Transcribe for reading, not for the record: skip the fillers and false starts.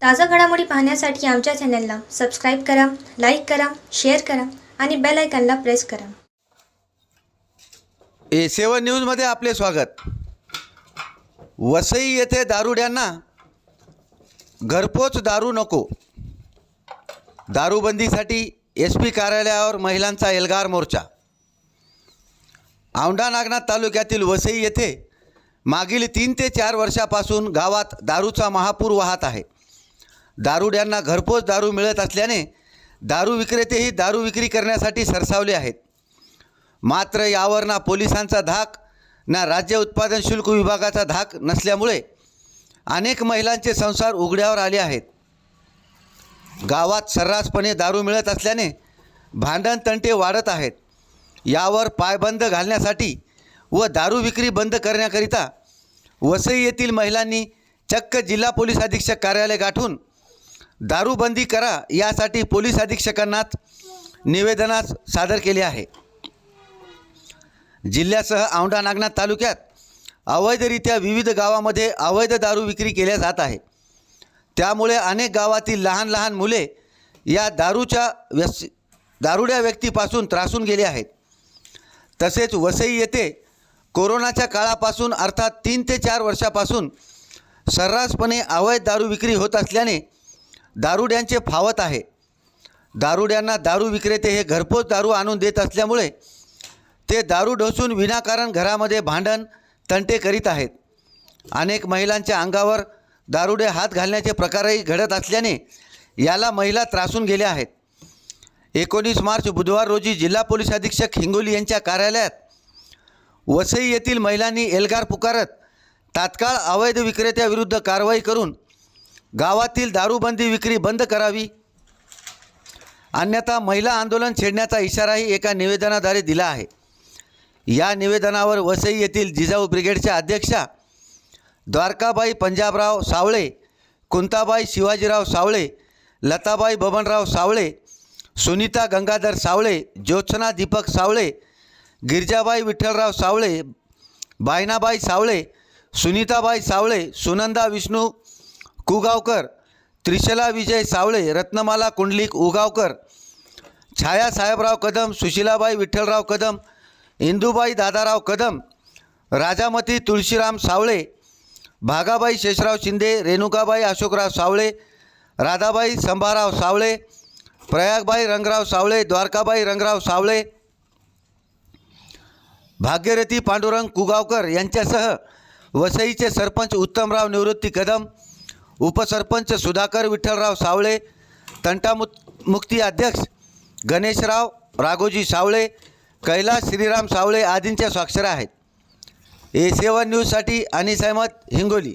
ताज़ा घडामोडी पाहण्यासाठी आमच्या चॅनलला सबस्क्राईब करा, लाईक करा, शेअर करा आणि बेल आयकॉनला प्रेस करा. A7 न्यूजमध्ये आपले स्वागत. वसई येथे दारुड्यांना घरपोच दारू नको. दारूबंदीसाठी SP कार्यालयावर महिलांचा एल्गार मोर्चा. औंढा नागनाथ तालुक्यातील वसई येथे मागील 3 ते 4 वर्षापासून गावात दारूचा महापूर वाहत आहे. दारुड्यांना घरपोच दारू मिळत असल्याने दारू विक्रेतेही दारू विक्री करण्यासाठी सरसावले आहेत. मात्र यावर ना पोलिसांचा धाक ना राज्य उत्पादन शुल्क विभागाचा धाक नसल्यामुळे अनेक महिलांचे संसार उघड्यावर आले आहेत. गावात सर्रासपणे दारू मिळत असल्याने भांडण तंटे वाढत आहेत. यावर पायबंद घालण्यासाठी व दारू विक्री बंद करण्याकरिता वसई येथील महिलांनी चक्क जिल्हा पोलीस अधीक्षक कार्यालय गाठून दारूबंदी करा यासाठी पोलीस अधीक्षकांनाच निवेदनास सादर केले आहे. जिल्ह्यासह औंढा नागनाथ तालुक्यात अवैधरित्या विविध गावामध्ये अवैध दारू विक्री केल्या जात आहे. त्यामुळे अनेक गावातील लहान लहान मुले या दारुड्या व्यक्तीपासून त्रासून गेले आहेत. तसेच वसई येथे कोरोनाच्या काळापासून अर्थात 3 ते 4 वर्षापासून सर्रासपणे अवैध दारू विक्री होत असल्याने दारुड्यांचे फावत आहे. दारुड्यांना दारू विक्रेते हे घरपोच दारू आणून देत असल्यामुळे ते दारू ढोसून विनाकारण घरामध्ये भांडण तंटे करीत आहेत. अनेक महिलांच्या अंगावर दारुडे हात घालण्याचे प्रकारही घडत असल्याने याला महिला त्रासून गेल्या आहेत. 19 मार्च बुधवार रोजी जिल्हा पोलीस अधीक्षक हिंगोली यांच्या कार्यालयात वसई येथील महिलांनी एल्गार पुकारत तात्काळ अवैध विक्रेत्याविरुद्ध कारवाई करून गावातील दारूबंदी विक्री बंद करावी, अन्यथा महिला आंदोलन छेडण्याचा इशाराही एका निवेदनाद्वारे दिला आहे. या निवेदनावर वसई येथील जिजाऊ ब्रिगेडच्या अध्यक्षा द्वारकाबाई पंजाबराव सावळे, कुंताबाई शिवाजीराव सावळे, लताबाई बबनराव सावळे, सुनीता गंगाधर सावळे, ज्योत्सना दीपक सावळे, गिरजाबाई विठ्ठलराव सावळे, बायनाबाई सावळे, सुनीताबाई सावळे, सुनंदा विष्णू कुगावकर, त्रिशला विजय सावळे, रत्नमाला कुंडलिक उगावकर, छाया साहेबराव कदम, सुशीलाबाई विठ्ठलराव कदम, इंदुबाई दादाराव कदम, राजामती तुळशीराम सावळे, भागाबाई शेषराव शिंदे, रेणुकाबाई अशोकराव सावळे, राधाबाई संभाराव सावळे, प्रयागबाई रंगराव सावळे, द्वारकाबाई रंगराव सावळे, भाग्यरथी पांडुरंग कुगावकर यांच्यासह वसईचे सरपंच उत्तमराव निवृत्ती कदम, उपसरपंच सुधाकर विठ्ठलराव सावळे, तंटामुक्ती अध्यक्ष गणेशराव राघोजी सावळे, कैलास श्रीराम सावळे आदींच्या स्वाक्षऱ्या आहेत. A7 न्यूजसाठी अनिस अहमद, हिंगोली.